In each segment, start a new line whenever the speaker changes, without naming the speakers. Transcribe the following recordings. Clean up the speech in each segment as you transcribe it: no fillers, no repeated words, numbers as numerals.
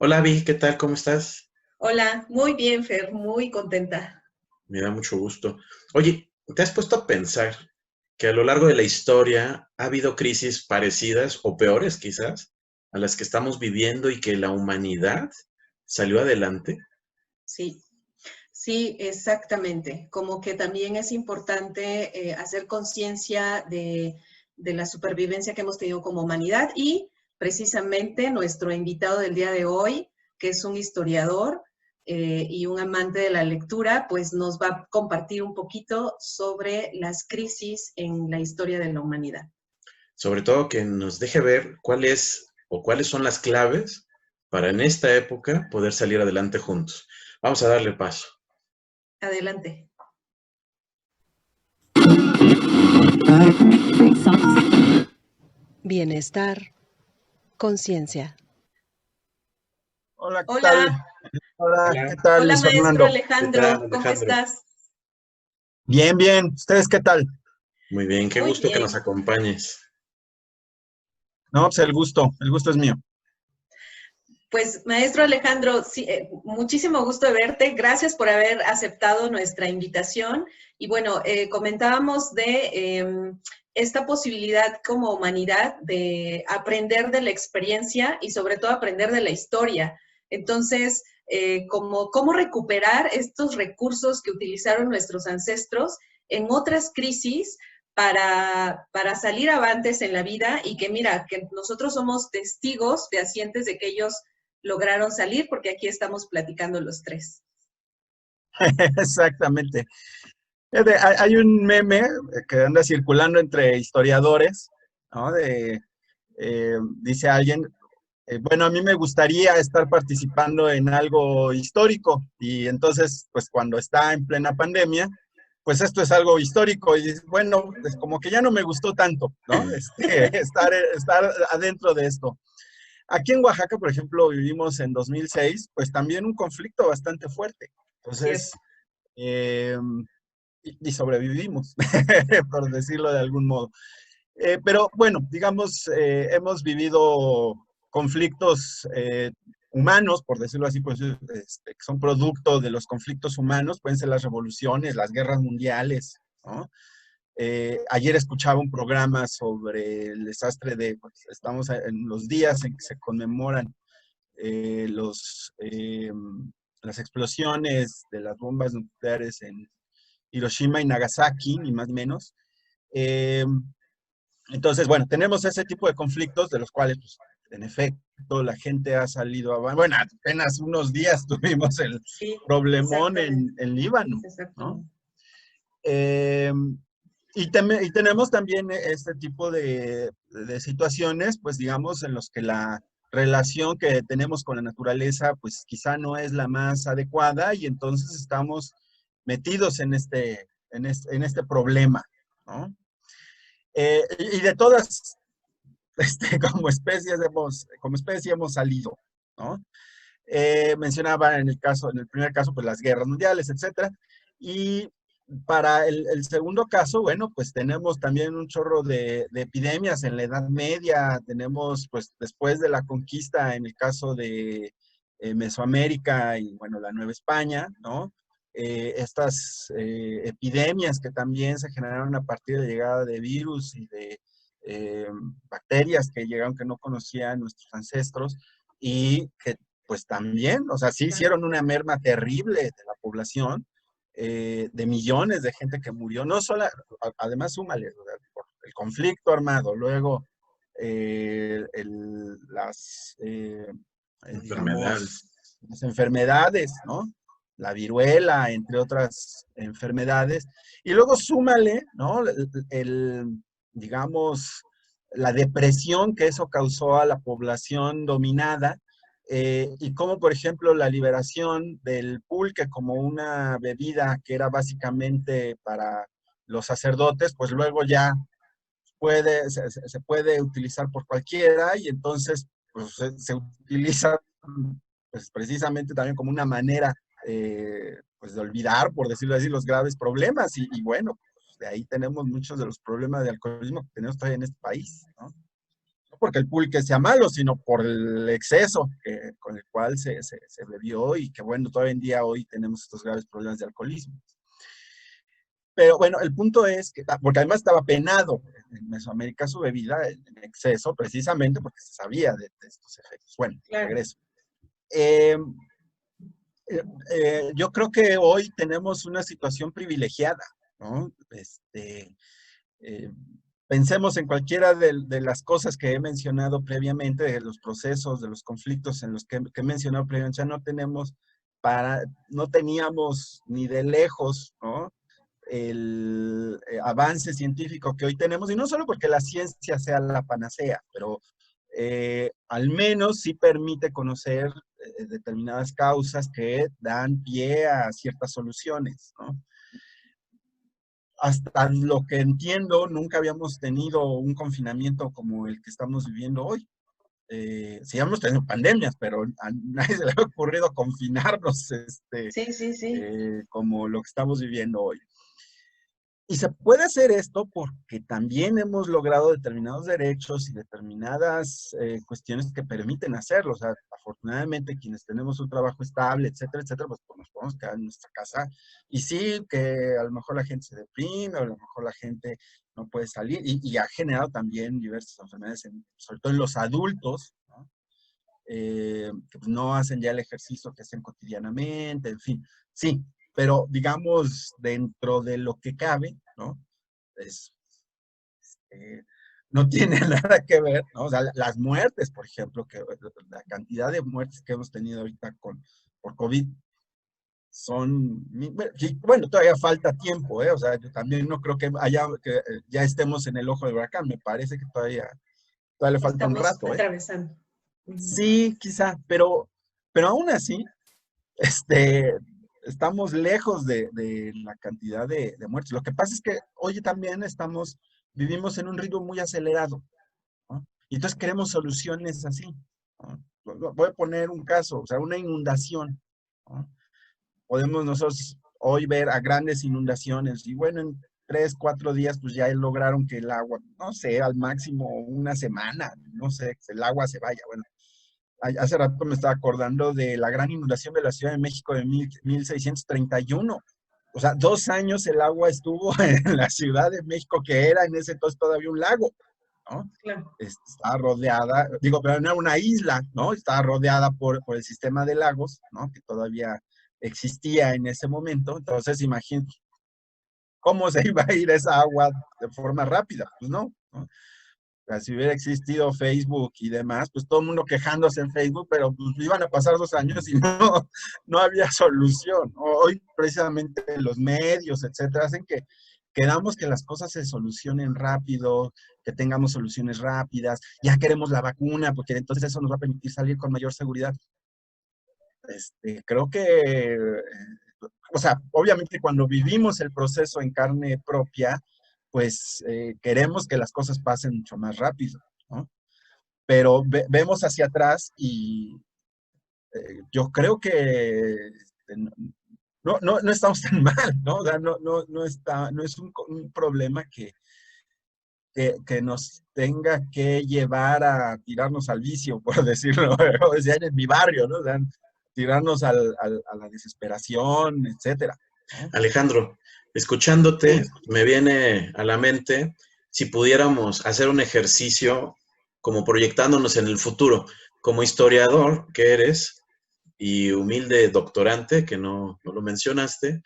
Hola, Vi, ¿qué tal? ¿Cómo estás?
Hola, muy bien, Fer, muy contenta.
Me da mucho gusto. Oye, ¿te has puesto a pensar que a lo largo de la historia ha habido crisis parecidas o peores quizás a las que estamos viviendo y que la humanidad salió adelante?
Sí, sí, exactamente. Como que también es importante hacer conciencia de la supervivencia que hemos tenido como humanidad y precisamente nuestro invitado del día de hoy, que es un historiador y un amante de la lectura, pues nos va a compartir un poquito sobre las crisis en la historia de la humanidad.
Sobre todo que nos deje ver cuál es o cuáles son las claves para en esta época poder salir adelante juntos. Vamos a darle paso.
Adelante.
Bienestar, conciencia.
Hola, ¿qué tal?
Hola,
Hola, ¿qué
Hola,
tal,
hola
Luis
maestro
Fernando?
¿qué tal,
Alejandro, ¿cómo
Alejandro?
estás?
Bien, bien. ¿Ustedes qué tal?
Muy bien, qué
Muy
gusto que nos
bien.
acompañes.
No, pues el gusto es mío.
Pues, maestro Alejandro, sí, muchísimo gusto de verte. Gracias por haber aceptado nuestra invitación. Y bueno, comentábamos de esta posibilidad como humanidad de aprender de la experiencia y sobre todo aprender de la historia. Entonces, cómo recuperar estos recursos que utilizaron nuestros ancestros en otras crisis para salir avantes en la vida y que mira, que nosotros somos testigos fehacientes de que ellos lograron salir porque aquí estamos platicando los tres.
Exactamente. Hay un meme que anda circulando entre historiadores, ¿no? Dice alguien, bueno, a mí me gustaría estar participando en algo histórico y entonces, pues cuando está en plena pandemia, pues esto es algo histórico y bueno, pues como que ya no me gustó tanto, ¿no? Estar adentro de esto. Aquí en Oaxaca, por ejemplo, vivimos en 2006, pues también un conflicto bastante fuerte. Entonces,
Cierto.
eh, y sobrevivimos, por decirlo de algún modo. Pero bueno, digamos, hemos vivido conflictos humanos, por decirlo así, pues, que son producto de los conflictos humanos, pueden ser las revoluciones, las guerras mundiales, ¿no? Ayer escuchaba un programa sobre el desastre pues, estamos en los días en que se conmemoran eh, los, eh, las explosiones de las bombas nucleares en Hiroshima y Nagasaki, ni más ni menos. Eh, entonces, bueno, tenemos ese tipo de conflictos de los cuales, pues, en efecto, la gente ha salido a... Bueno, apenas unos días tuvimos el
Sí,
problemón
exactamente.
en Líbano, ¿no?
Exactamente.
Eh, y tenemos también este tipo de situaciones, pues digamos, en los que la relación que tenemos con la naturaleza, pues quizá no es la más adecuada y entonces estamos metidos en este problema, ¿no? Y de todas, como especie hemos salido, ¿no? Mencionaba en el primer caso, pues las guerras mundiales, etcétera. Y para el segundo caso, bueno, pues tenemos también un chorro de epidemias en la Edad Media, tenemos pues después de la conquista en el caso de Mesoamérica y bueno, la Nueva España, ¿no? Estas epidemias que también se generaron a partir de la llegada de virus y de eh, bacterias que llegaron que no conocían nuestros ancestros y que pues también, o sea, sí hicieron una merma terrible de la población, de millones de gente que murió, no solo, además súmale, por el conflicto armado, luego digamos,
Enfermedades.
las enfermedades, ¿no? La viruela, entre otras enfermedades, y luego súmale, ¿no? Digamos, la depresión que eso causó a la población dominada, y como por ejemplo la liberación del pulque como una bebida que era básicamente para los sacerdotes, pues luego ya se puede utilizar por cualquiera y entonces pues, se utiliza pues, precisamente también como una manera pues, de olvidar, por decirlo así, los graves problemas y bueno, pues, de ahí tenemos muchos de los problemas de alcoholismo que tenemos todavía en este país, ¿no? porque el pulque sea malo, sino por el exceso con el cual se bebió y que, bueno, todavía en día hoy tenemos estos graves problemas de alcoholismo. Pero bueno, el punto es que, porque además estaba penado en Mesoamérica su bebida en exceso, precisamente porque se sabía de estos efectos. Bueno,
Claro.
regreso. Yo creo que hoy tenemos una situación privilegiada, ¿no? Pensemos en cualquiera de las cosas que he mencionado previamente, de los procesos, de los conflictos en los que he mencionado previamente, ya no teníamos ni de lejos, ¿no?, el avance científico que hoy tenemos, y no solo porque la ciencia sea la panacea, pero al menos sí permite conocer determinadas causas que dan pie a ciertas soluciones, ¿no? Hasta lo que entiendo, nunca habíamos tenido un confinamiento como el que estamos viviendo hoy. Sí hemos tenido pandemias, pero a nadie se le ha ocurrido confinarnos
Sí.
como lo que estamos viviendo hoy. Y se puede hacer esto porque también hemos logrado determinados derechos y determinadas cuestiones que permiten hacerlo. O sea, afortunadamente quienes tenemos un trabajo estable, etcétera, pues nos podemos quedar en nuestra casa. Y sí, que a lo mejor la gente se deprime, o a lo mejor la gente no puede salir. Y ha generado también diversas enfermedades, sobre todo en los adultos, ¿no? Que pues, no hacen ya el ejercicio que hacen cotidianamente, en fin. Sí, pero digamos, dentro de lo que cabe, ¿no? Pues, no tiene nada que ver, ¿no? O sea, las muertes, por ejemplo, la cantidad de muertes que hemos tenido ahorita por COVID son, bueno, todavía falta tiempo, ¿eh? O sea, yo también no creo que ya estemos en el ojo del huracán, me parece que todavía le falta un
Estamos
rato, ¿eh?
atravesando.
Sí, quizá, pero aún así, estamos lejos de la cantidad de muertes. Lo que pasa es que hoy también vivimos en un ritmo muy acelerado, ¿no? Y entonces queremos soluciones así, ¿no? Voy a poner un caso, o sea, una inundación, ¿no? Podemos nosotros hoy ver a grandes inundaciones y bueno, en 3, 4 días pues ya lograron que el agua, no sé, al máximo una semana, no sé, que el agua se vaya. Bueno, hace rato me estaba acordando de la gran inundación de la Ciudad de México de 1631. O sea, 2 años el agua estuvo en la Ciudad de México, que era en ese entonces todavía un lago, ¿no?
Claro.
Estaba rodeada, pero no era una isla, ¿no? Estaba rodeada por el sistema de lagos, ¿no? Que todavía existía en ese momento. Entonces, imagínate, ¿cómo se iba a ir esa agua de forma rápida? Pues no, ¿no? O sea, si hubiera existido Facebook y demás, pues todo el mundo quejándose en Facebook, pero pues iban a pasar 2 años y no había solución. Hoy precisamente los medios, etcétera, hacen que queramos que las cosas se solucionen rápido, que tengamos soluciones rápidas. Ya queremos la vacuna, porque entonces eso nos va a permitir salir con mayor seguridad. Creo que, o sea, obviamente cuando vivimos el proceso en carne propia, pues queremos que las cosas pasen mucho más rápido, ¿no? Pero vemos hacia atrás y yo creo que no estamos tan mal, ¿no? O sea, no es un problema que nos tenga que llevar a tirarnos al vicio, por decirlo, o decía en mi barrio, ¿no? O sea, tirarnos a la desesperación, etcétera, ¿no?
Alejandro,
Sí.
escuchándote, me viene a la mente si pudiéramos hacer un ejercicio como proyectándonos en el futuro, como historiador que eres y humilde doctorante, que no lo mencionaste,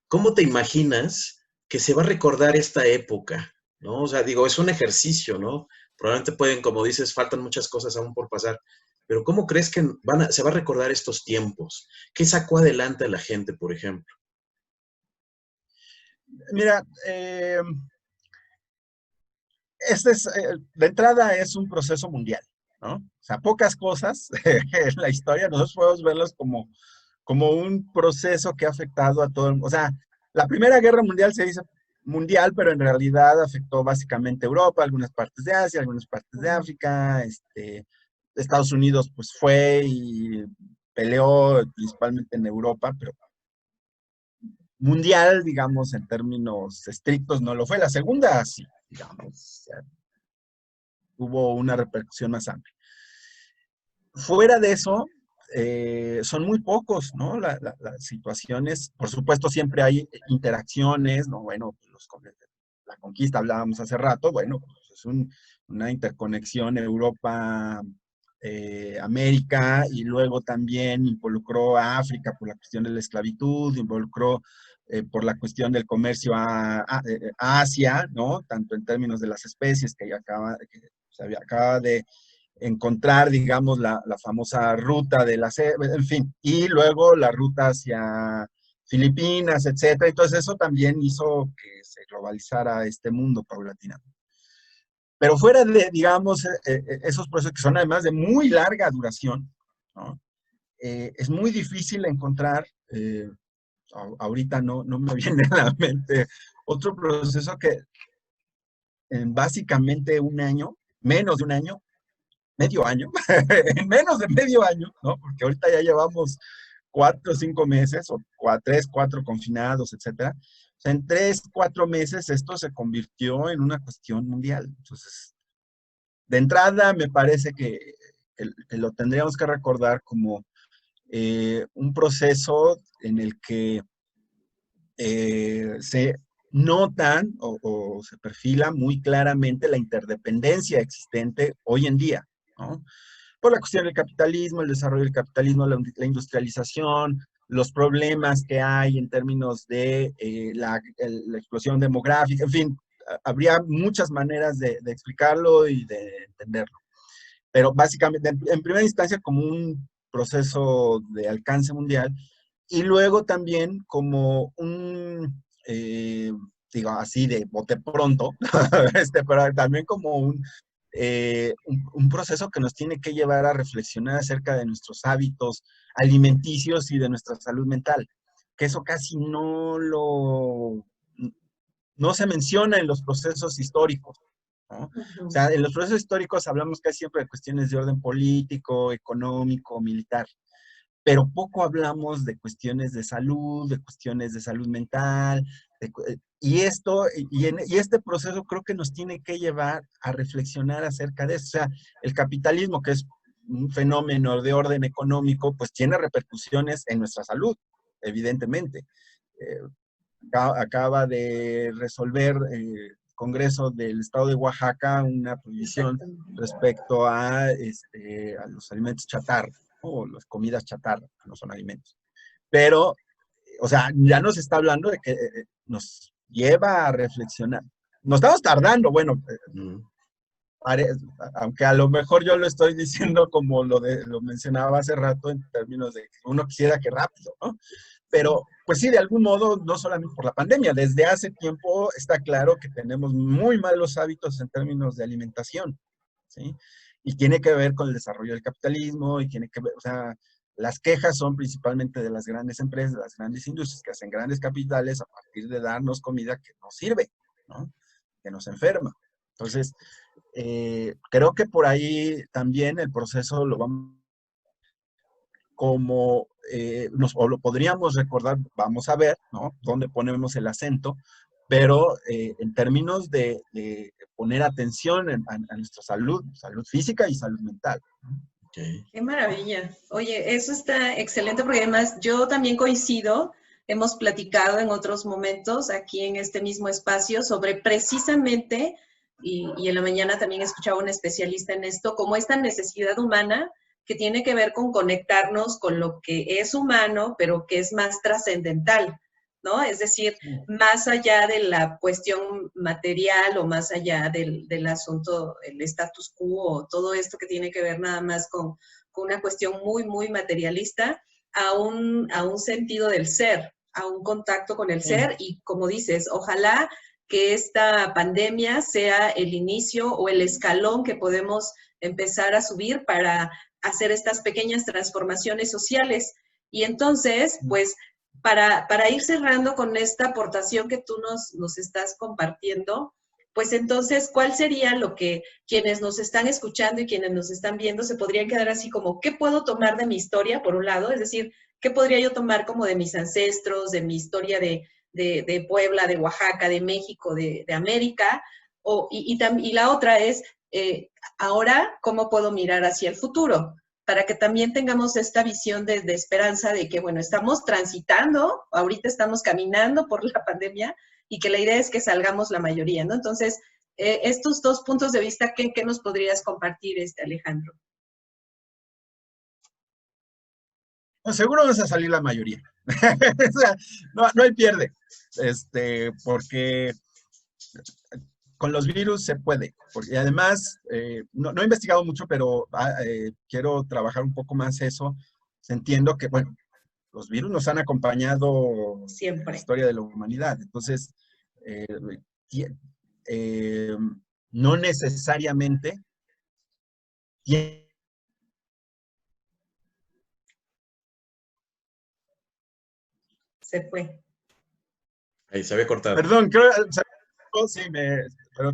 ¿cómo te imaginas que se va a recordar esta época? ¿No? O sea, digo, es un ejercicio, ¿no? Probablemente pueden, como dices, faltan muchas cosas aún por pasar, pero ¿cómo crees que se va a recordar estos tiempos? ¿Qué sacó adelante a la gente, por ejemplo?
Mira, de entrada es un proceso mundial, ¿no? O sea, pocas cosas en la historia nosotros podemos verlos como un proceso que ha afectado a todo el mundo. O sea, la Primera Guerra Mundial se dice mundial, pero en realidad afectó básicamente Europa, algunas partes de Asia, algunas partes de África. Estados Unidos pues fue y peleó principalmente en Europa, pero mundial, digamos, en términos estrictos no lo fue. La segunda sí, digamos. hubo una repercusión más amplia. Fuera de eso, son muy pocos, ¿no? Las situaciones, por supuesto, siempre hay interacciones, ¿no? Bueno, la conquista hablábamos hace rato, bueno, pues es una interconexión Europa, América, y luego también involucró a África por la cuestión de la esclavitud, involucró por la cuestión del comercio a Asia, ¿no? Tanto en términos de las especies que se acaba de encontrar, digamos, la famosa ruta de la seda, en fin, y luego la ruta hacia Filipinas, etcétera. Entonces eso también hizo que se globalizara este mundo paulatinamente. Pero fuera de, digamos, esos procesos que son además de muy larga duración, ¿no? Es muy difícil encontrar, ahorita no me viene a la mente, otro proceso que en básicamente un año, menos de un año, medio año, en menos de medio año, ¿no? Porque ahorita ya llevamos 4 o 5 meses, o 3, 4 confinados, etcétera. O sea, en 3, 4 meses esto se convirtió en una cuestión mundial. Entonces, de entrada, me parece que lo tendríamos que recordar como un proceso en el que se notan o se perfila muy claramente la interdependencia existente hoy en día, ¿no? Por la cuestión del capitalismo, el desarrollo del capitalismo, la industrialización, los problemas que hay en términos de la explosión demográfica, en fin, habría muchas maneras de explicarlo y de entenderlo. Pero básicamente, en primera instancia, como un proceso de alcance mundial, y luego también como digo así, de bote pronto, pero también como un proceso que nos tiene que llevar a reflexionar acerca de nuestros hábitos alimenticios y de nuestra salud mental, que eso casi no se menciona en los procesos históricos, ¿no? O sea, en los procesos históricos hablamos casi siempre de cuestiones de orden político, económico, militar, pero poco hablamos de cuestiones de salud mental, y este proceso creo que nos tiene que llevar a reflexionar acerca de eso. O sea, el capitalismo, que es un fenómeno de orden económico, pues tiene repercusiones en nuestra salud, evidentemente. Acaba de resolver el Congreso del Estado de Oaxaca una prohibición respecto a los alimentos chatarra, ¿no? O las comidas chatarra, que no son alimentos. Pero, o sea, ya nos está hablando de que nos lleva a reflexionar. Nos estamos tardando, bueno, aunque a lo mejor yo lo estoy diciendo como lo mencionaba hace rato en términos de que uno quisiera que rápido, ¿no? Pero, pues sí, de algún modo, no solamente por la pandemia, desde hace tiempo está claro que tenemos muy malos hábitos en términos de alimentación, ¿sí? Y tiene que ver con el desarrollo del capitalismo, y tiene que ver, o sea, las quejas son principalmente de las grandes empresas, de las grandes industrias que hacen grandes capitales a partir de darnos comida que nos sirve, ¿no? Que nos enferma. Entonces, creo que por ahí también el proceso lo vamos como o lo podríamos recordar, vamos a ver, ¿no? Dónde ponemos el acento, pero en términos de poner atención a nuestra salud física y salud mental, ¿no?
Okay.
Qué maravilla. Oye, eso está excelente porque además yo también coincido, hemos platicado en otros momentos aquí en este mismo espacio sobre precisamente, y en la mañana también escuchaba un especialista en esto, como esta necesidad humana que tiene que ver con conectarnos con lo que es humano, pero que es más trascendental, ¿no? Es decir, más allá de la cuestión material o más allá del asunto, el status quo, todo esto que tiene que ver nada más con una cuestión muy, muy materialista, a un sentido del ser, a un contacto con el ser, y como dices, ojalá que esta pandemia sea el inicio o el escalón que podemos empezar a subir para hacer estas pequeñas transformaciones sociales. Y entonces, pues, para ir cerrando con esta aportación que tú nos estás compartiendo, pues entonces, ¿cuál sería lo que quienes nos están escuchando y quienes nos están viendo se podrían quedar así como, ¿qué puedo tomar de mi historia, por un lado? Es decir, ¿qué podría yo tomar como de mis ancestros, de mi historia de Puebla, de Oaxaca, de México, de América? Y la otra es, ahora, ¿cómo puedo mirar hacia el futuro? Para que también tengamos esta visión de esperanza de que, bueno, estamos transitando, ahorita estamos caminando por la pandemia y que la idea es que salgamos la mayoría, ¿no? Entonces, estos dos puntos de vista, ¿qué nos podrías compartir, Alejandro?
Pues seguro vas a salir la mayoría. O sea, no hay pierde. Porque con los virus se puede. Porque además, no he investigado mucho, pero quiero trabajar un poco más eso. Entiendo que, bueno, los virus nos han acompañado en la
Siempre.
historia de la humanidad. Entonces, eh, eh, no necesariamente
Se fue.
Ahí se había cortado.
Perdón, pero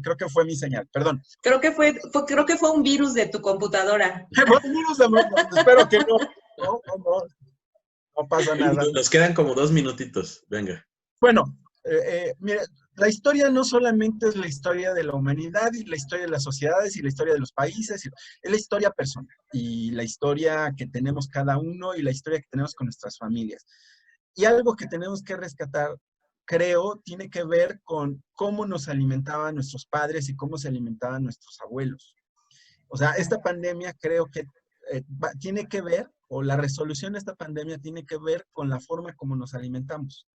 creo que fue mi señal, perdón.
Creo que fue un virus de tu computadora.
Espero que no pasa nada.
Nos quedan como 2 minutitos, venga.
Bueno, mira, la historia no solamente es la historia de la humanidad y la historia de las sociedades y la historia de los países, es la historia personal y la historia que tenemos cada uno y la historia que tenemos con nuestras familias. Y algo que tenemos que rescatar, creo, tiene que ver con cómo nos alimentaban nuestros padres y cómo se alimentaban nuestros abuelos. O sea, esta pandemia creo que tiene que ver, o la resolución de esta pandemia tiene que ver con la forma como nos alimentamos.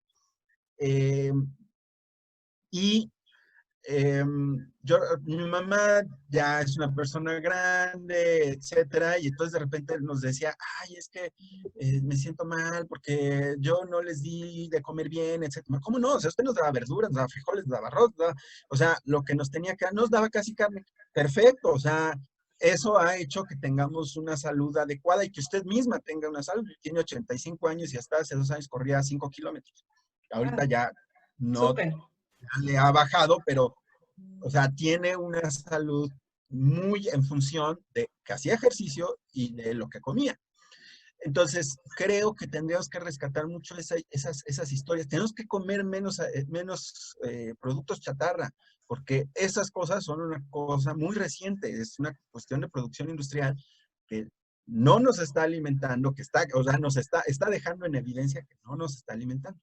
Mi mamá ya es una persona grande, etcétera, y entonces de repente nos decía, ay, es que me siento mal porque yo no les di de comer bien, etcétera. ¿Cómo no? O sea, usted nos daba verduras, nos daba frijoles, nos daba arroz, o sea, lo que nos tenía que dar, nos daba casi carne. Perfecto, o sea, eso ha hecho que tengamos una salud adecuada y que usted misma tenga una salud. Tiene 85 años y hasta hace 2 años corría 5 kilómetros. Ahorita ya no le ha bajado, pero, o sea, tiene una salud muy en función de que hacía ejercicio y de lo que comía. Entonces, creo que tendríamos que rescatar mucho esas historias. Tenemos que comer menos productos chatarra, porque esas cosas son una cosa muy reciente, es una cuestión de producción industrial que no nos está alimentando, o sea, está dejando en evidencia que no nos está alimentando.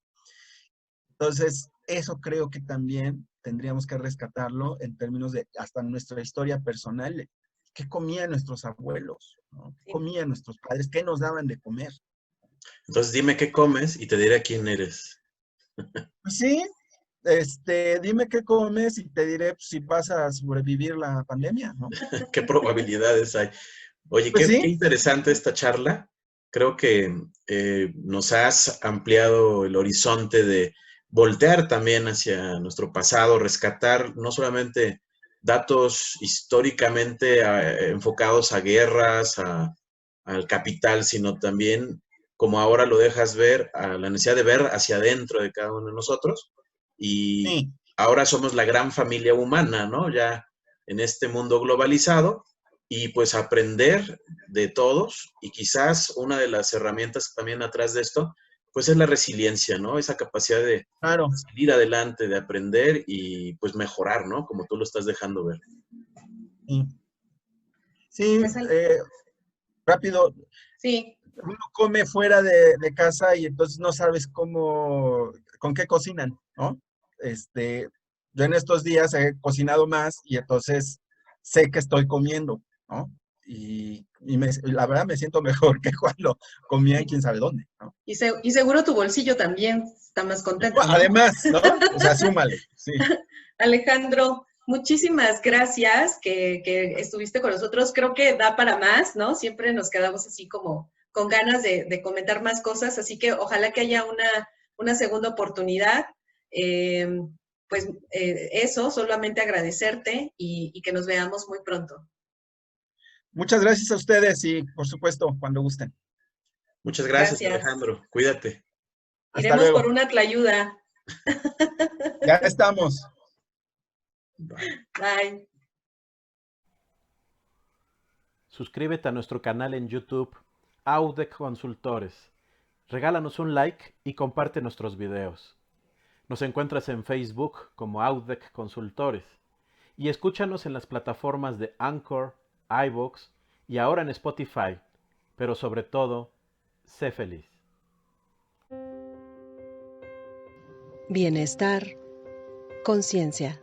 Entonces, eso creo que también tendríamos que rescatarlo en términos de hasta nuestra historia personal. ¿Qué comían nuestros abuelos? ¿No? ¿Qué comían nuestros padres? ¿Qué nos daban de comer?
Entonces, dime qué comes y te diré quién eres.
Pues sí, dime qué comes y te diré si vas a sobrevivir la pandemia, ¿no?
¿Qué probabilidades hay? Oye,
Pues
qué
sí.
interesante esta charla. Creo que nos has ampliado el horizonte de voltear también hacia nuestro pasado, rescatar no solamente datos históricamente enfocados a guerras, al capital, sino también, como ahora lo dejas ver, a la necesidad de ver hacia adentro de cada uno de nosotros. Y
Sí.
ahora somos la gran familia humana, ¿no? Ya en este mundo globalizado y pues aprender de todos y quizás una de las herramientas también atrás de esto, pues es la resiliencia, ¿no? Esa capacidad de
Claro.
salir adelante, de aprender y pues mejorar, ¿no? Como tú lo estás dejando ver.
Sí, rápido.
Sí.
Uno come fuera de casa y entonces no sabes con qué cocinan, ¿no? Yo en estos días he cocinado más y entonces sé que estoy comiendo, ¿no? Y la verdad me siento mejor que cuando comía en quién sabe dónde, ¿no?
Y seguro tu bolsillo también está más contento, ¿no?
Además, ¿no? O sea, súmale, sí.
Alejandro, muchísimas gracias que estuviste con nosotros. Creo que da para más, ¿no? Siempre nos quedamos así como con ganas de comentar más cosas, así que ojalá que haya una segunda oportunidad. Eso, solamente agradecerte y que nos veamos muy pronto.
Muchas gracias a ustedes y, por supuesto, cuando gusten.
Muchas gracias, Alejandro. Cuídate.
Iremos por una tlayuda.
Ya estamos.
Bye.
Suscríbete a nuestro canal en YouTube, Audec Consultores. Regálanos un like y comparte nuestros videos. Nos encuentras en Facebook como Audec Consultores y escúchanos en las plataformas de Anchor, iVoox y ahora en Spotify. Pero sobre todo, sé feliz.
Bienestar, conciencia.